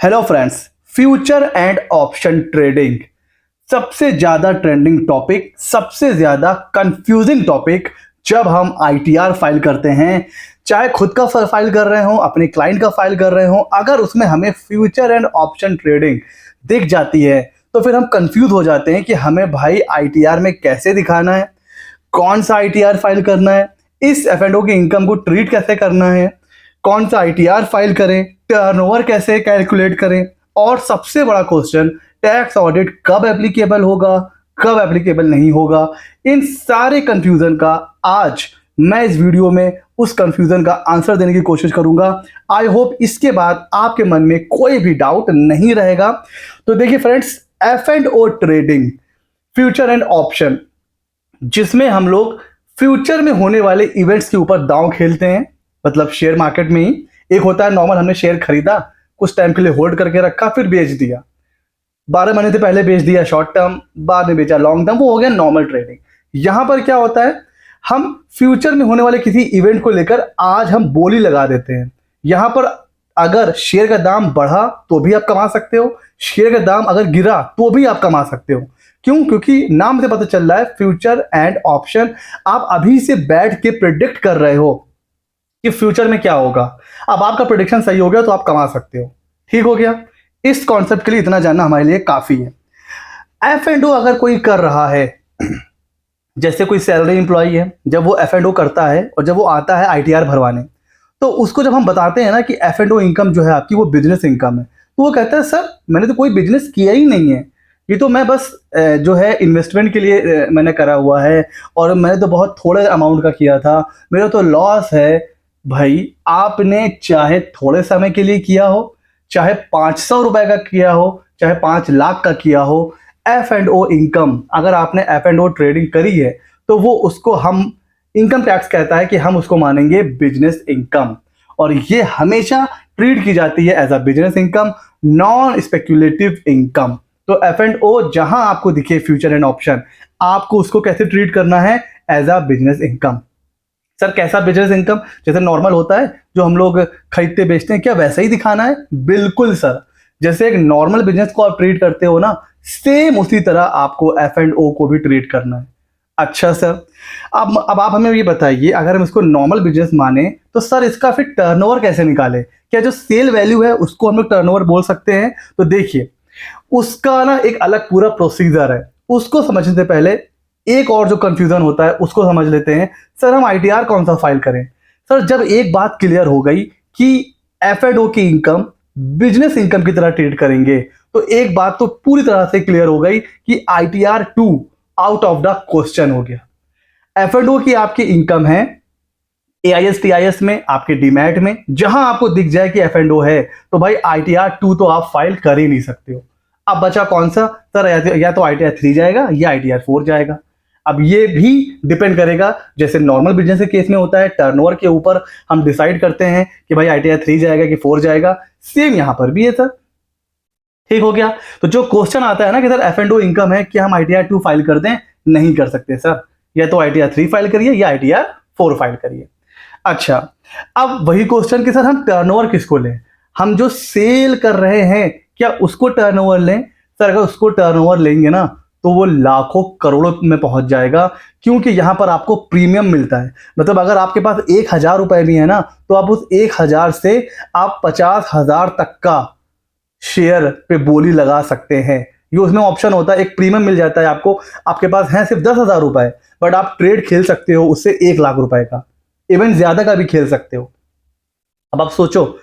Hello friends, future and option trading सबसे ज्यादा trending topic, सबसे ज्यादा कंफ्यूजिंग टॉपिक। जब हम आईटीआर फाइल करते हैं, चाहे खुद का फाइल कर रहे हो, अपने क्लाइंट का फाइल कर रहे हो, अगर उसमें हमें फ्यूचर एंड ऑप्शन ट्रेडिंग दिख जाती है तो फिर हम कंफ्यूज हो जाते हैं कि हमें भाई आईटीआर में कैसे दिखाना है, कौन सा आईटीआर फाइल करना है, इस एफ&ओ की इनकम को ट्रीट कैसे करना है, कौन सा आईटीआर फाइल करें, टर्नओवर कैसे कैलकुलेट करें, और सबसे बड़ा क्वेश्चन टैक्स ऑडिट कब एप्लीकेबल होगा, कब एप्लीकेबल नहीं होगा। इन सारे कंफ्यूजन का आज मैं इस वीडियो में उस कंफ्यूजन का आंसर देने की कोशिश करूंगा। आई होप इसके बाद आपके मन में कोई भी डाउट नहीं रहेगा। तो देखिए फ्रेंड्स, एफ&ओ ट्रेडिंग, फ्यूचर एंड ऑप्शन, जिसमें हम लोग फ्यूचर में होने वाले इवेंट्स के ऊपर दांव खेलते हैं, मतलब शेयर मार्केट में ही। एक होता है नॉर्मल, हमने शेयर खरीदा, कुछ टाइम के लिए होल्ड करके रखा, फिर बेच दिया, 12 महीने से पहले बेच दिया शॉर्ट टर्म, बाद में बेचा लॉन्ग टर्म, वो हो गया नॉर्मल ट्रेडिंग। यहां पर क्या होता है, हम फ्यूचर में होने वाले किसी इवेंट को लेकर आज हम बोली लगा देते हैं। यहां पर अगर शेयर का दाम बढ़ा तो भी आप कमा सकते हो, शेयर का दाम अगर गिरा तो भी आप कमा सकते हो। क्यों? क्योंकि नाम से पता चल रहा है फ्यूचर एंड ऑप्शन। आप अभी से बैठ के प्रिडिक्ट कर रहे हो कि फ्यूचर में क्या होगा। अब आपका प्रिडिक्शन सही हो गया तो आप कमा सकते हो। ठीक हो गया? इस कॉन्सेप्ट के लिए इतना जानना हमारे लिए काफी है। एफ&ओ अगर कोई कर रहा है, जैसे कोई सैलरी इंप्लॉई है, जब वो एफ&ओ करता है और जब वो आता है आईटीआर भरवाने, तो उसको जब हम बताते हैं ना कि एफ&ओ इनकम जो है आपकी वो बिजनेस इनकम है, तो वो कहता है सर मैंने तो कोई बिजनेस किया ही नहीं है, ये तो मैं बस जो है इन्वेस्टमेंट के लिए मैंने करा हुआ है, और मैंने तो बहुत थोड़े अमाउंट का किया था, मेरा तो लॉस है। भाई आपने चाहे थोड़े समय के लिए किया हो, चाहे 500 रुपए का किया हो, चाहे 5 लाख का किया हो, एफ&ओ इनकम अगर आपने एफ&ओ ट्रेडिंग करी है तो वो उसको हम इनकम टैक्स कहता है कि हम उसको मानेंगे बिजनेस इनकम, और ये हमेशा ट्रीट की जाती है as a business income, non speculative income. तो एफ&ओ जहां आपको दिखे फ्यूचर एंड ऑप्शन, आपको उसको कैसे ट्रीट करना है, as a business income. Sir कैसा बिजनेस इनकम? जैसे नॉर्मल होता है जो हम लोग खरीदते बेचते हैं, क्या वैसा ही दिखाना है? बिल्कुल सर, जैसे एक नॉर्मल बिजनेस को आप ट्रीट करते हो ना, सेम उसी तरह आपको एफ&ओ को भी ट्रीट करना है। अच्छा सर, अब आप हमें ये बताइए, अगर हम इसको नॉर्मल बिजनेस माने तो सर इसका फिर टर्नओवर कैसे निकाले? क्या जो सेल वैल्यू है उसको हम लोग टर्नओवर बोल सकते हैं? तो देखिए, उसका ना एक अलग पूरा प्रोसीजर है, उसको समझने से पहले एक और जो कंफ्यूजन होता है उसको समझ लेते हैं। सर हम आईटीआर कौन सा फाइल करें? सर जब एक बात क्लियर हो गई कि एफ&ओ की इनकम बिजनेस इनकम की तरह ट्रीट करेंगे, तो एक बात तो पूरी तरह से क्लियर हो गई कि ITR 2 out of the question हो गया। एफ&ओ की आपकी इनकम है एआईएस टीआईएस में, आपके डीमैट में, जहां आपको दिख जाए कि एफ&ओ है, तो भाई आईटीआर 2 तो आप फाइल कर ही नहीं सकते हो। अब बचा कौन सा? सर या तो आईटीआर 3 जाएगा या आईटीआर 4 जाएगा। अब ये भी डिपेंड करेगा, जैसे नॉर्मल बिजनेस के केस में होता है, टर्नओवर के ऊपर हम डिसाइड करते हैं कि भाई आईटीआर 3 जाएगा कि 4 जाएगा। सेम यहां पर भी है सर। ठीक हो गया? तो जो क्वेश्चन आता है ना कि सर एफ&ओ इनकम है, क्या हम आईटीआर 2 फाइल कर दें? नहीं कर सकते सर, या तो आईटीआर 3 फाइल करिए या आईटीआर 4 फाइल करिए। अच्छा, अब वही क्वेश्चन कि सर हम टर्नओवर किसको लें? हम जो सेल कर रहे हैं क्या उसको टर्नओवर लें? सर अगर उसको टर्नओवर लेंगे ना तो वो लाखों करोड़ों में पहुंच जाएगा, क्योंकि यहां पर आपको प्रीमियम मिलता है। मतलब अगर आपके पास 1,000 रुपए भी है ना, तो आप उस 1,000 से आप 50,000 तक का शेयर पे बोली लगा सकते हैं। ये उसमें ऑप्शन होता है, एक प्रीमियम मिल जाता है आपको। आपके पास है सिर्फ 10,000 रुपए, बट आप ट्रेड खेल सकते हो उससे 1,00,000 रुपए का, इवन ज्यादा का भी खेल सकते हो। अब आप सोचो,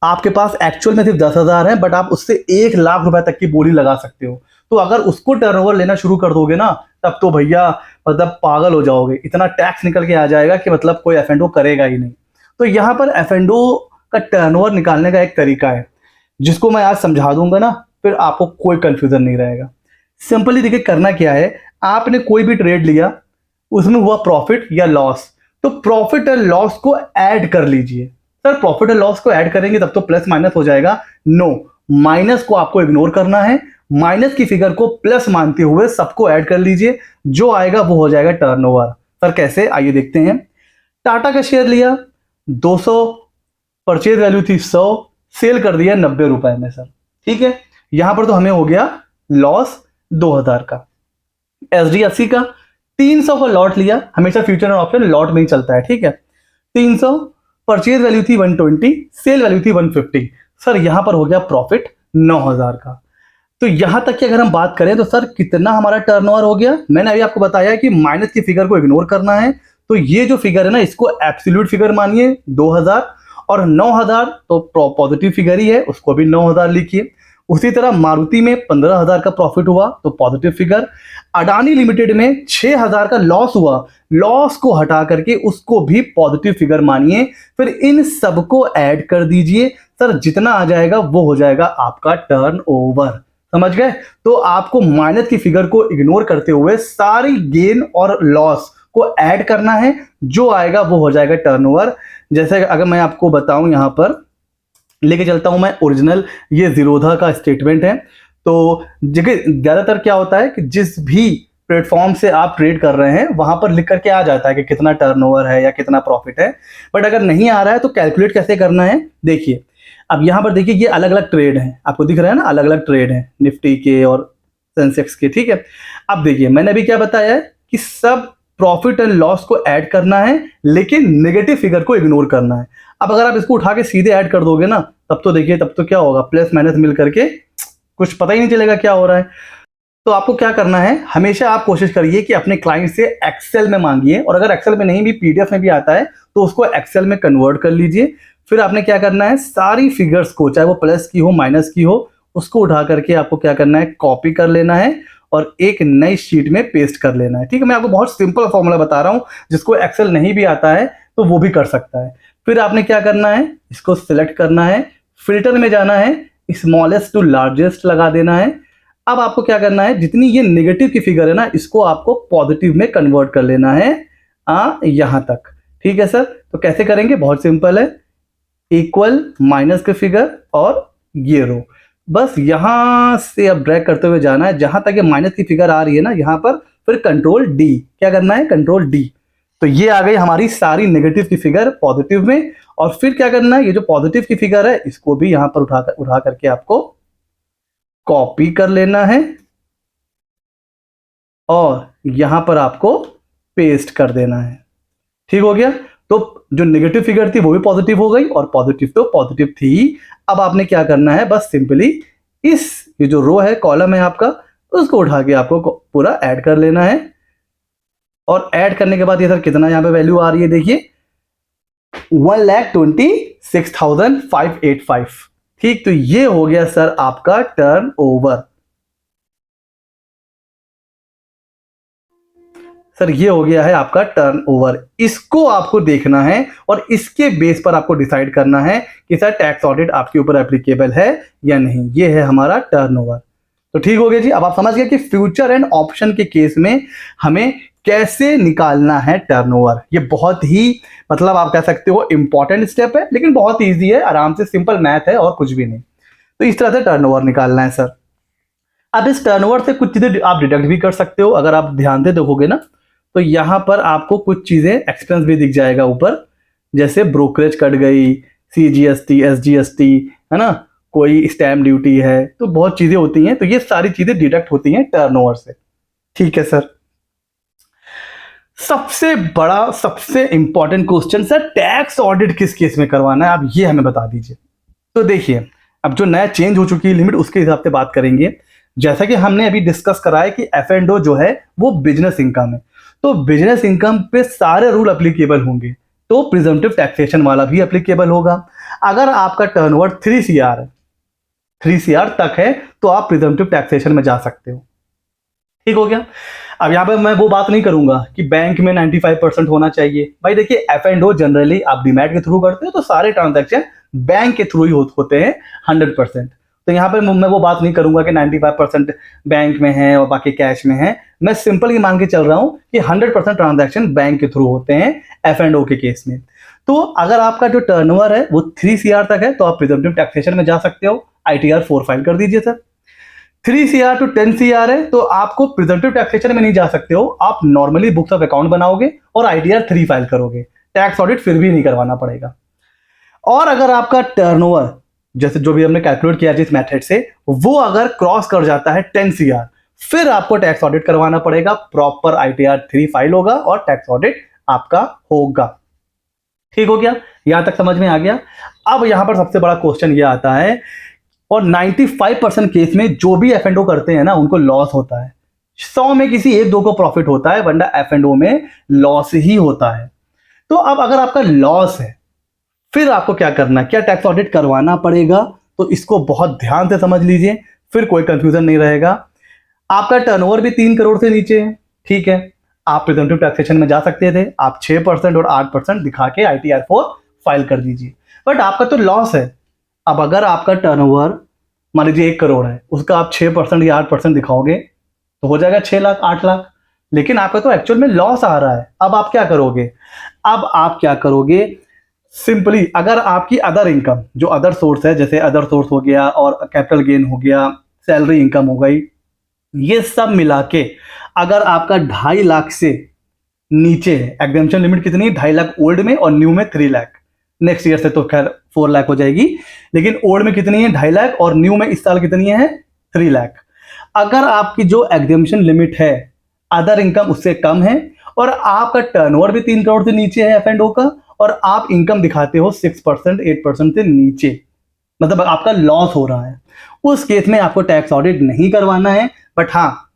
आपके पास एक्चुअल में सिर्फ 10,000 है, बट आप उससे 1,00,000 रुपए तक की बोली लगा सकते हो। तो अगर उसको टर्नओवर लेना शुरू कर दोगे ना, तब तो भैया मतलब पागल हो जाओगे, इतना टैक्स निकल के आ जाएगा कि मतलब कोई एफ&ओ करेगा ही नहीं। तो यहां पर एफ&ओ का टर्नओवर निकालने का एक तरीका है, जिसको मैं आज समझा दूंगा ना, फिर आपको कोई कंफ्यूजन नहीं रहेगा। सिंपली देखिए करना क्या है, आपने कोई भी ट्रेड लिया, उसमें हुआ प्रॉफिट या लॉस, तो प्रॉफिट और लॉस को ऐड कर लीजिए। सर प्रॉफिट और लॉस को ऐड करेंगे तब तो प्लस माइनस हो जाएगा? नो, माइनस को आपको इग्नोर करना है, माइनस की फिगर को प्लस मानते हुए सबको ऐड कर लीजिए, जो आएगा वो हो जाएगा टर्नओवर। सर कैसे? आइए देखते हैं। टाटा का शेयर लिया 200, परचेज वैल्यू थी 100, सेल कर दिया 90 रुपए में सर, ठीक है। यहां पर तो हमें हो गया लॉस 2000 का। SDFC का 300 का लॉट लिया, हमेशा फ्यूचर और ऑप्शन लॉट में ही चलता है, ठीक है। 300, परचेज वैल्यू थी 120, सेल वैल्यू थी 150, सर यहां पर हो गया प्रॉफिट 9000 का। तो यहां तक की अगर हम बात करें तो सर कितना हमारा टर्नओवर हो गया, मैंने अभी आपको बताया कि माइनस की फिगर को इग्नोर करना है। तो ये जो फिगर है ना, इसको एब्सोल्यूट फिगर मानिए 2000, और 9000 तो पॉजिटिव फिगर ही है, उसको भी 9000 लिखिए। उसी तरह मारुति में 15000 का प्रॉफिट हुआ तो पॉजिटिव फिगर। अडानी लिमिटेड में 6000 का लॉस हुआ, लॉस को हटा करके उसको भी पॉजिटिव फिगर मानिए। फिर इन सबको ऐड कर दीजिए, सर जितना आ जाएगा वो हो जाएगा आपका टर्नओवर। समझ गए? तो आपको माइनस की फिगर को इग्नोर करते हुए सारी गेन और लॉस को ऐड करना है, जो आएगा वो हो जाएगा टर्नओवर। जैसे अगर मैं आपको बताऊं, यहां पर लेके चलता हूं मैं ओरिजिनल, ये जीरोधा का स्टेटमेंट है। तो जगह ज्यादातर क्या होता है कि जिस भी प्लेटफॉर्म से आप ट्रेड कर रहे हैं वहां पर लिख करके आ जाता है कि कितना टर्नओवर है या कितना प्रॉफिट है। बट अगर नहीं आ रहा है तो कैलकुलेट कैसे करना है, देखिए। अब यहां पर देखिए ये अलग अलग ट्रेड हैं, आपको दिख रहा है ना, अलग अलग ट्रेड हैं निफ्टी के और सेंसेक्स के, ठीक है। अब देखिए मैंने अभी क्या बताया है कि सब प्रॉफिट एंड लॉस को ऐड करना है, लेकिन नेगेटिव फिगर को इग्नोर करना है। अब अगर आप इसको उठा के सीधे ऐड कर दोगे ना, तब तो देखिए, तब तो क्या होगा, प्लस माइनस मिल करके कुछ पता ही नहीं चलेगा क्या हो रहा है। तो आपको क्या करना है, हमेशा आप कोशिश करिए कि अपने क्लाइंट से एक्सेल में मांगिए, और अगर एक्सेल में नहीं भी पीडीएफ में भी आता है तो उसको एक्सेल में कन्वर्ट कर लीजिए। फिर आपने क्या करना है, सारी फिगर्स को, चाहे वो प्लस की हो माइनस की हो, उसको उठा करके आपको क्या करना है, कॉपी कर लेना है और एक नई शीट में पेस्ट कर लेना है, ठीक है। मैं आपको बहुत सिंपल फॉर्मूला बता रहा हूं, जिसको एक्सेल नहीं भी आता है तो वो भी कर सकता है। फिर आपने क्या करना है, इसको सिलेक्ट करना है, फिल्टर में जाना है, स्मॉलेस्ट टू लार्जेस्ट लगा देना है। अब आपको क्या करना है, जितनी ये नेगेटिव की फिगर है ना, इसको आपको पॉजिटिव में कन्वर्ट कर लेना है यहां तक, ठीक है सर। तो कैसे करेंगे, बहुत सिंपल है, इक्वल माइनस के फिगर और ये रो, बस यहां से अब ड्रैग करते हुए जाना है जहां तक ये माइनस की फिगर आ रही है ना यहां पर, फिर कंट्रोल डी, क्या करना है, कंट्रोल डी। तो ये आ गई हमारी सारी नेगेटिव की फिगर पॉजिटिव में। और फिर क्या करना है, ये जो पॉजिटिव की फिगर है इसको भी यहां पर उठा करके आपको कॉपी कर लेना है और यहां पर आपको पेस्ट कर देना है, ठीक हो गया। तो जो नेगेटिव फिगर थी वो भी पॉजिटिव हो गई, और पॉजिटिव तो पॉजिटिव थी ही। अब आपने क्या करना है, बस सिंपली इस ये जो रो है, कॉलम है आपका, उसको उठा के आपको पूरा ऐड कर लेना है। और ऐड करने के बाद ये सर कितना यहां पे वैल्यू आ रही है, देखिए 1,26,585, ठीक। तो ये हो गया सर आपका टर्न ओवर। सर ये हो गया है आपका टर्न ओवर, इसको आपको देखना है और इसके बेस पर आपको डिसाइड करना है कि सर टैक्स ऑडिट आपके ऊपर एप्लीकेबल है या नहीं। ये है हमारा टर्न ओवर। तो ठीक हो गया जी, अब आप समझ गए कि फ्यूचर एंड ऑप्शन के केस में हमें कैसे निकालना है टर्नओवर। ये बहुत ही, मतलब आप कह सकते हो इंपॉर्टेंट स्टेप है, लेकिन बहुत ईजी है, आराम से सिंपल मैथ है और कुछ भी नहीं। तो इस तरह से टर्नओवर निकालना है सर। अब इस टर्नओवर से कुछ चीजें आप डिडक्ट भी कर सकते हो, अगर आप ध्यान से देखोगे ना तो यहां पर आपको कुछ चीजें एक्सपेंस भी दिख जाएगा ऊपर, जैसे ब्रोकरेज कट गई, CGST, SGST, है ना, कोई स्टैम्प ड्यूटी है, तो बहुत चीजें होती हैं। तो ये सारी चीजें डिडक्ट होती हैं टर्नओवर से, ठीक है सर। सबसे बड़ा, सबसे important question sir, tax audit किस केस में करवाना है, आप ये हमें बता दीजिए। तो देखिए, अब जो नया चेंज हो चुकी है लिमिट, उसके हिसाब से बात करेंगे। जैसा कि हमने अभी डिस्कस करा है कि F&O जो है वो बिजनेस इनकम है, तो बिजनेस इनकम पे सारे रूल एप्लीकेबल होंगे, तो प्रिजम्पटिव टैक्सेशन वाला भी एप्लीकेबल होगा। अगर आपका टर्नओवर 3 CR है, 3 CR तक है, तो आप प्रिजम्पटिव टैक्सेशन में जा सकते हो, ठीक हो गया। अब यहाँ पे मैं वो बात नहीं करूंगा कि बैंक में 95% होना चाहिए। भाई देखिए, F&O जनरली आप डीमैट के थ्रू करते हो तो सारे ट्रांजैक्शन बैंक के थ्रू ही होते हैं 100%। तो यहाँ पे मैं वो बात नहीं करूंगा कि 95% बैंक में है और बाकी कैश में है। मैं सिंपल ही मान के चल रहा हूं कि 100% ट्रांजैक्शन बैंक के थ्रू होते हैं F&O के केस में। तो अगर आपका जो टर्नओवर है वो 3 CR तक है, तो आप प्रिजम्पटिव टैक्सेशन में जा सकते हो। ITR 4 फाइल कर दीजिए सर। 3 CR टू 10 CR है, तो आपको प्रिजम्पटिव टैक्सेशन में नहीं जा सकते हो, आप नॉर्मली बुक्स ऑफ अकाउंट बनाओगे और ITR 3 फाइल करोगे, टैक्स ऑडिट फिर भी नहीं करवाना पड़ेगा। और अगर आपका टर्नओवर जैसे जो भी हमने कैलकुलेट किया जिस मेथड से, वो अगर क्रॉस कर जाता है 10 CR, फिर आपको टैक्स ऑडिट करवाना पड़ेगा। प्रॉपर ITR 3 फाइल होगा और टैक्स ऑडिट आपका होगा। ठीक हो गया, यहां तक समझ में आ गया। अब यहां पर सबसे बड़ा क्वेश्चन ये आता है, और 95% केस में जो भी F&O करते हैं ना उनको लॉस होता है। 100 में किसी एक दो को प्रॉफिट होता है, वरना F&O में लॉस ही होता है। तो अब अगर आपका लॉस है, फिर आपको क्या करना है, क्या टैक्स ऑडिट करवाना पड़ेगा? तो इसको बहुत ध्यान से समझ लीजिए, फिर कोई कंफ्यूजन नहीं रहेगा। आपका टर्नओवर भी 3 करोड़ से नीचे है, ठीक है, आप प्रिजम्पटिव टैक्सेशन में जा सकते थे, आप 6% और 8% दिखा के ITR 4 फाइल कर दीजिए। बट आपका तो लॉस है। अब अगर आपका टर्नओवर मान लीजिए 1 करोड़ है, उसका आप 6% या 8% दिखाओगे तो हो जाएगा 6 लाख 8 लाख, लेकिन आपका तो एक्चुअल में लॉस आ रहा है। अब आप क्या करोगे? अब आप क्या करोगे, सिंपली अगर आपकी अदर इनकम, जो अदर सोर्स है, जैसे अदर सोर्स हो गया और कैपिटल गेन हो गया, सैलरी इनकम हो गई, ये सब मिला के अगर आपका 2.5 लाख से नीचे है, एग्जेम्पशन लिमिट कितनी है? 2.5 लाख ओल्ड में और न्यू में 3 लाख, नेक्स्ट ईयर से तो खैर 4 लाख हो जाएगी, लेकिन ओल्ड में कितनी है? 2.5 लाख, और न्यू में इस साल कितनी है? 3 लाख। अगर आपकी जो एग्जेम्पशन लिमिट है अदर इनकम उससे कम है, और आपका टर्नओवर भी 3 करोड़ से नीचे है F&O का, और आप इनकम दिखाते हो 6% 8% से नीचे, मतलब आपका लॉस हो रहा है, उस केस में आपको टैक्स ऑडिट नहीं करवाना है। बट हाँ,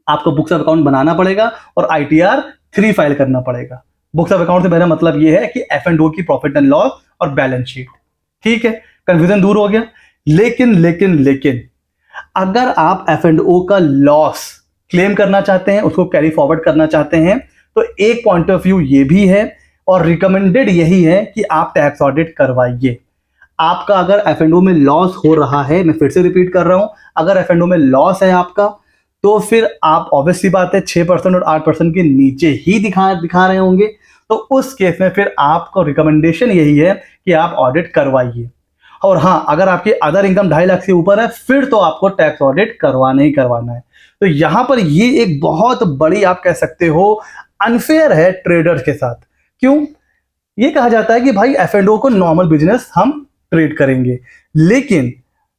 आपको बुक्स ऑफ अकाउंट बनाना पड़ेगा और ITR 3 फाइल करना पड़ेगा। बुक्स ऑफ अकाउंट से मेरा मतलब ये है कि F&O की प्रॉफिट एंड लॉस और बैलेंस शीट। ठीक है, कंफ्यूजन दूर हो गया। लेकिन अगर आप F&O का लॉस क्लेम करना चाहते हैं, उसको कैरी फॉरवर्ड करना चाहते हैं, तो एक पॉइंट ऑफ व्यू ये भी है और रिकमेंडेड यही है कि आप टैक्स ऑडिट करवाइए। आपका अगर F&O में लॉस हो रहा है, मैं फिर से रिपीट कर रहा हूं, अगर F&O में लॉस है आपका, तो फिर आप ऑब्वियस सी बात है 6% और 8% के नीचे ही दिखा रहे होंगे। तो उस केस में फिर आपको रिकमेंडेशन यही है कि आप ऑडिट करवाइए। और हाँ, अगर आपकी अदर इनकम 2.5 लाख से ऊपर है, फिर तो आपको टैक्स ऑडिट करवाना ही करवाना है। तो यहां पर ये एक बहुत बड़ी, आप कह सकते हो, अनफेयर है ट्रेडर्स के साथ। क्यों? ये कहा जाता है कि भाई F&O को नॉर्मल बिजनेस हम ट्रेड करेंगे, लेकिन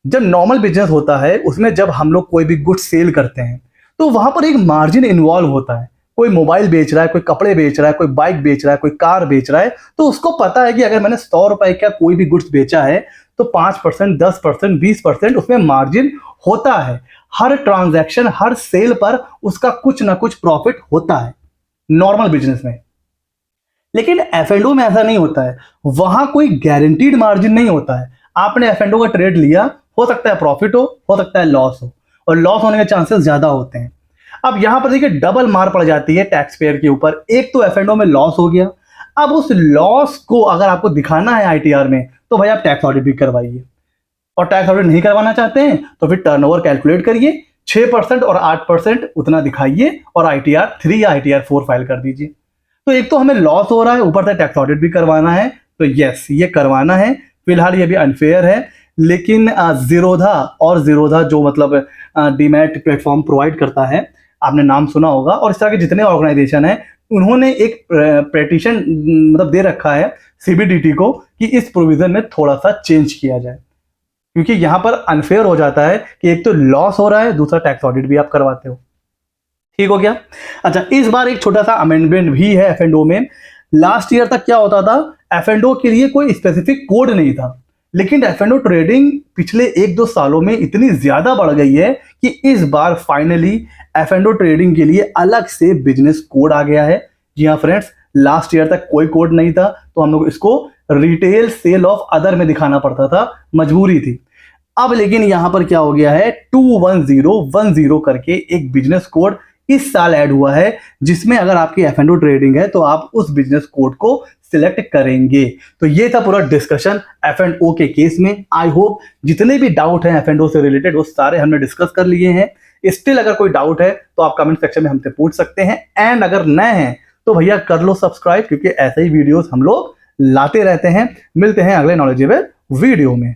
जब नॉर्मल बिजनेस होता है उसमें जब हम लोग कोई भी गुड्स सेल करते हैं तो वहां पर एक मार्जिन इन्वॉल्व होता है। कोई मोबाइल बेच रहा है, कोई कपड़े बेच रहा है, कोई बाइक बेच रहा है, कोई कार बेच रहा है, तो उसको पता है कि अगर मैंने 100 रुपए का कोई भी गुड्स बेचा है तो 5%, 10%, 20% उसमें मार्जिन होता है। हर ट्रांजैक्शन, हर सेल पर उसका कुछ ना कुछ प्रॉफिट होता है नॉर्मल बिजनेस में। लेकिन F&O में ऐसा नहीं होता है, वहां कोई गारंटीड मार्जिन नहीं होता है। आपने F&O का ट्रेड लिया, हो सकता है प्रॉफिट हो सकता है लॉस हो, और लॉस होने के चांसेस ज्यादा होते हैं। अब यहां पर देखिए डबल मार पड़ जाती है टैक्स पेयर के ऊपर। एक तो F&O में लॉस हो गया, अब उस लॉस को अगर आपको दिखाना है ITR में, तो भाई आप टैक्स ऑडिट भी करवाइए। और टैक्स ऑडिट नहीं करवाना चाहते हैं तो फिर टर्नओवर कैलकुलेट करिए, 6% और 8% उतना दिखाइए और ITR 3 या ITR 4 फाइल कर दीजिए। तो एक तो हमें लॉस हो रहा है, ऊपर से टैक्स ऑडिट भी करवाना है, तो यस, ये करवाना है। फिलहाल ये भी अनफेयर है, लेकिन जीरोधा जो मतलब डीमैट प्लेटफॉर्म प्रोवाइड करता है, आपने नाम सुना होगा, और इस तरह के जितने ऑर्गेनाइजेशन है उन्होंने एक पेटिशन मतलब दे रखा है CBDT को कि इस प्रोविजन में थोड़ा सा चेंज किया जाए, क्योंकि यहां पर अनफेयर हो जाता है कि एक तो लॉस हो रहा है, दूसरा टैक्स ऑडिट भी आप करवाते हो। ठीक हो गया? अच्छा, इस बार एक छोटा सा अमेंडमेंट भी है F&O में। लास्ट ईयर तक क्या होता था, F&O के लिए कोई स्पेसिफिक कोड नहीं था, लेकिन F&O ट्रेडिंग पिछले 1-2 सालों में इतनी ज्यादा बढ़ गई है कि इस बार फाइनली F&O ट्रेडिंग के लिए अलग से बिजनेस कोड आ गया है। जी हाँ फ्रेंड्स, लास्ट ईयर तक कोई कोड नहीं था, तो हम लोग इसको रिटेल सेल ऑफ अदर में दिखाना पड़ता था, मजबूरी थी। अब लेकिन यहां पर क्या हो गया है, 21010 करके एक बिजनेस कोड इस साल ऐड हुआ है, जिसमें अगर आपकी F&O ट्रेडिंग है तो आप उस बिजनेस कोड को सिलेक्ट करेंगे। तो ये था पूरा डिस्कशन F&O के केस में। आई होप जितने भी डाउट हैं F&O से रिलेटेड वो सारे हमने डिस्कस कर लिए हैं। स्टिल अगर कोई डाउट है तो आप कमेंट सेक्शन में हमसे पूछ सकते हैं, एंड अगर नए हैं तो भैया कर लो सब्सक्राइब, क्योंकि ऐसे ही वीडियोस हम लोग लाते रहते हैं। मिलते हैं अगले नॉलेजेबल वीडियो में।